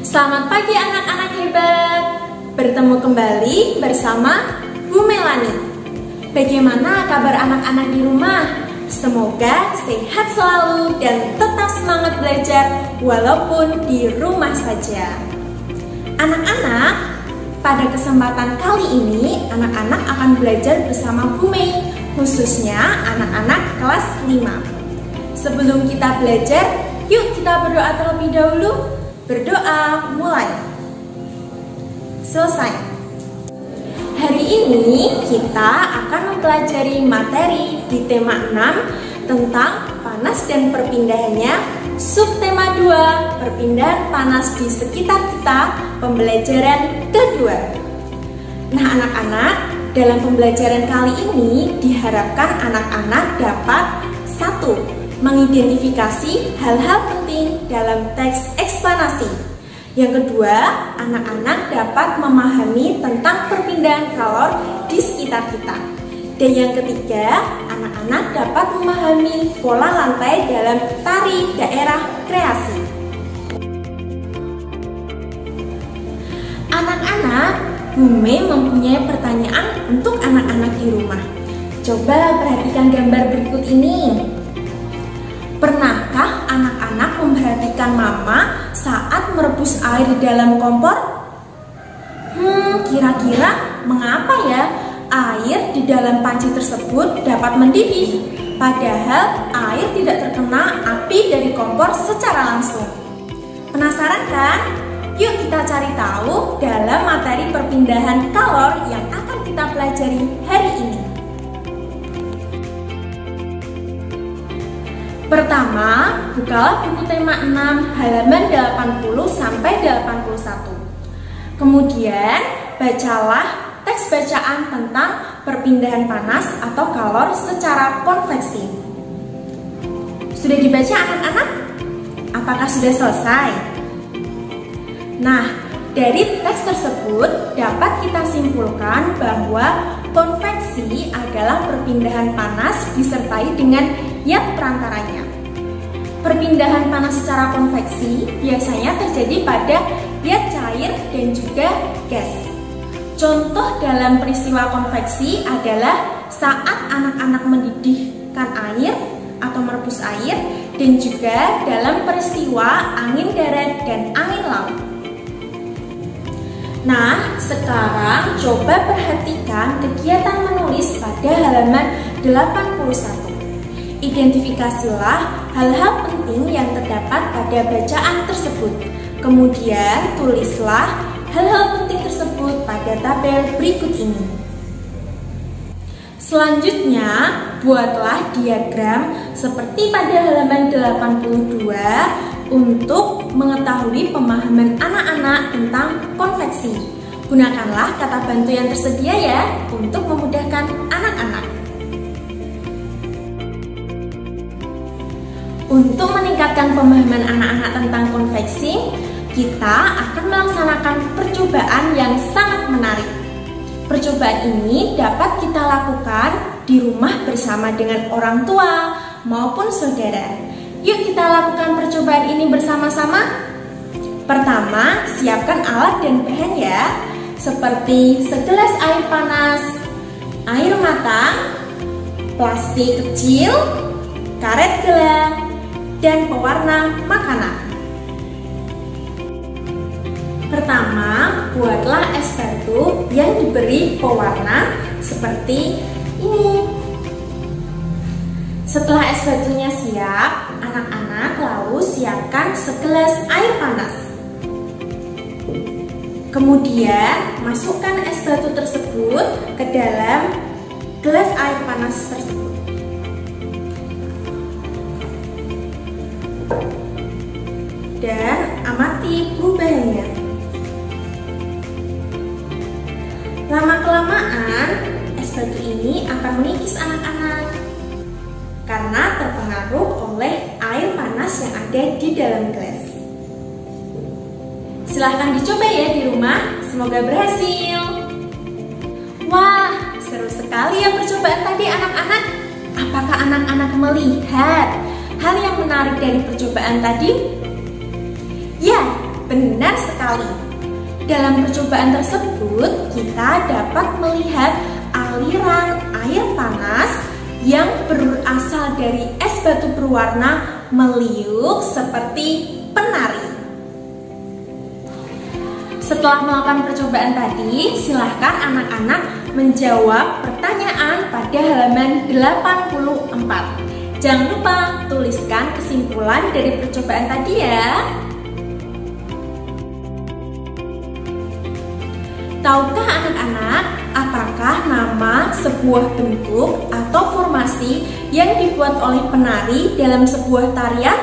Selamat pagi anak-anak hebat. Bertemu kembali bersama Bu Melani. Bagaimana kabar anak-anak di rumah? Semoga sehat selalu dan tetap semangat belajar walaupun di rumah saja. Anak-anak, pada kesempatan kali ini anak-anak akan belajar bersama Bu Mei, khususnya anak-anak kelas 5. Sebelum kita belajar, yuk kita berdoa terlebih dahulu. Berdoa mulai. Selesai. Hari ini kita akan mempelajari materi di tema 6 tentang panas dan perpindahannya, subtema 2, perpindahan panas di sekitar kita, pembelajaran kedua. Nah anak-anak, dalam pembelajaran kali ini diharapkan anak-anak dapat 1. Mengidentifikasi hal-hal penting dalam teks eksplanasi. Yang kedua, anak-anak dapat memahami tentang perpindahan kalor di sekitar kita. Dan yang ketiga, anak-anak dapat memahami pola lantai dalam tari daerah kreasi. Anak-anak, Bu Mei mempunyai pertanyaan untuk anak-anak di rumah. Coba perhatikan gambar berikut ini. Pernahkah anak-anak memperhatikan mama saat merebus air di dalam kompor? Kira-kira mengapa ya air di dalam panci tersebut dapat mendidih, padahal air tidak terkena api dari kompor secara langsung? Penasaran kan? Yuk kita cari tahu dalam materi perpindahan kalor yang akan kita pelajari hari ini. Pertama, bukalah buku tema 6 halaman 80 sampai 81. Kemudian, bacalah teks bacaan tentang perpindahan panas atau kalor secara konveksi. Sudah dibaca anak-anak? Apakah sudah selesai? Nah, dari teks tersebut dapat kita simpulkan bahwa konveksi adalah perpindahan panas disertai dengan yang perantaranya. Perpindahan panas secara konveksi biasanya terjadi pada zat cair dan juga gas. Contoh dalam peristiwa konveksi adalah saat anak-anak mendidihkan air atau merebus air, dan juga dalam peristiwa angin darat dan angin laut. Nah, sekarang coba perhatikan kegiatan menulis pada halaman 81. Identifikasilah hal-hal penting yang terdapat pada bacaan tersebut. Kemudian tulislah hal-hal penting tersebut pada tabel berikut ini. Selanjutnya, buatlah diagram seperti pada halaman 82 untuk mengetahui pemahaman anak-anak tentang konveksi. Gunakanlah kata bantu yang tersedia ya untuk memudahkan anak-anak. Untuk meningkatkan pemahaman anak-anak tentang konveksi, kita akan melaksanakan percobaan yang sangat menarik. Percobaan ini dapat kita lakukan di rumah bersama dengan orang tua maupun saudara. Yuk kita lakukan percobaan ini bersama-sama. Pertama, siapkan alat dan bahan ya, seperti segelas air panas, air matang, plastik kecil, karet gelang, dan pewarna makanan. Pertama, buatlah es batu yang diberi pewarna seperti ini. Setelah es batunya siap, anak-anak lalu siapkan segelas air panas. Kemudian, masukkan es batu tersebut ke dalam gelas air panas tersebut. Dan amati perubahannya. Lama-kelamaan, es batu ini akan mengikis anak-anak karena terpengaruh oleh air panas yang ada di dalam gelas. Silahkan dicoba ya di rumah, semoga berhasil. Wah, seru sekali ya percobaan tadi anak-anak. Apakah anak-anak melihat hal yang menarik dari percobaan tadi? Ya, benar sekali. Dalam percobaan tersebut, kita dapat melihat aliran air panas yang berasal dari es batu berwarna meliuk seperti penari. Setelah melakukan percobaan tadi, silahkan anak-anak menjawab pertanyaan pada halaman 84. Jangan lupa tuliskan kesimpulan dari percobaan tadi ya. Tahukah anak-anak, apakah nama sebuah bentuk atau formasi yang dibuat oleh penari dalam sebuah tarian?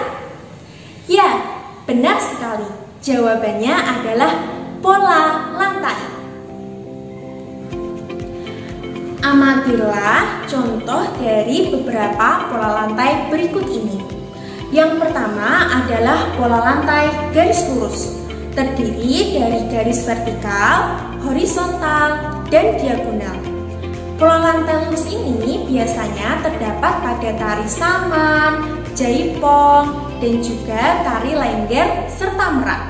Ya, benar sekali. Jawabannya adalah pola lantai. Amatilah contoh dari beberapa pola lantai berikut ini. Yang pertama adalah pola lantai garis lurus, terdiri dari garis vertikal, horizontal, dan diagonal. Pola lantai lurus ini biasanya terdapat pada tari saman, jaipong, dan juga tari lengger serta merak.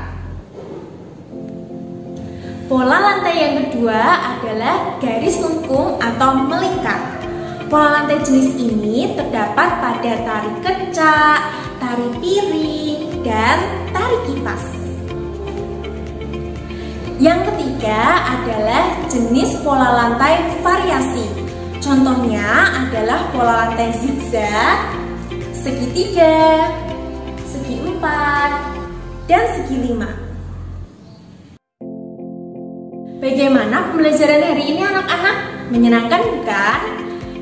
Pola lantai yang kedua adalah garis lengkung atau melingkar. Pola lantai jenis ini terdapat pada tari kecak, tari piring, dan tari kipas. Yang ketiga adalah jenis pola lantai variasi. Contohnya adalah pola lantai zigzag, segitiga, segi empat, dan segi lima. Bagaimana pembelajaran hari ini anak-anak? Menyenangkan bukan?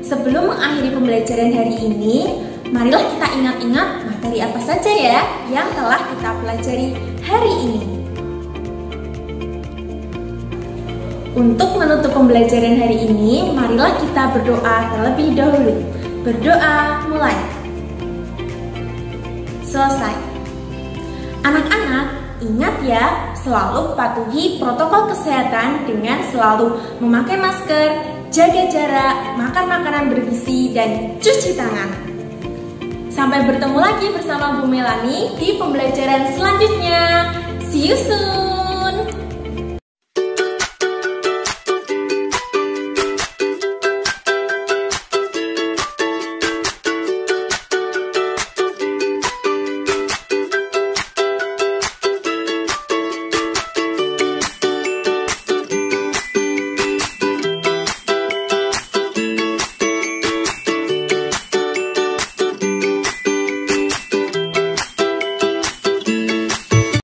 Sebelum mengakhiri pembelajaran hari ini, marilah kita ingat-ingat materi apa saja ya yang telah kita pelajari hari ini. Untuk menutup pembelajaran hari ini, marilah kita berdoa terlebih dahulu. Berdoa mulai. Selesai. Anak-anak, ingat ya, selalu patuhi protokol kesehatan dengan selalu memakai masker, jaga jarak, makan makanan bergizi, dan cuci tangan. Sampai bertemu lagi bersama Bu Melani di pembelajaran selanjutnya. See you soon!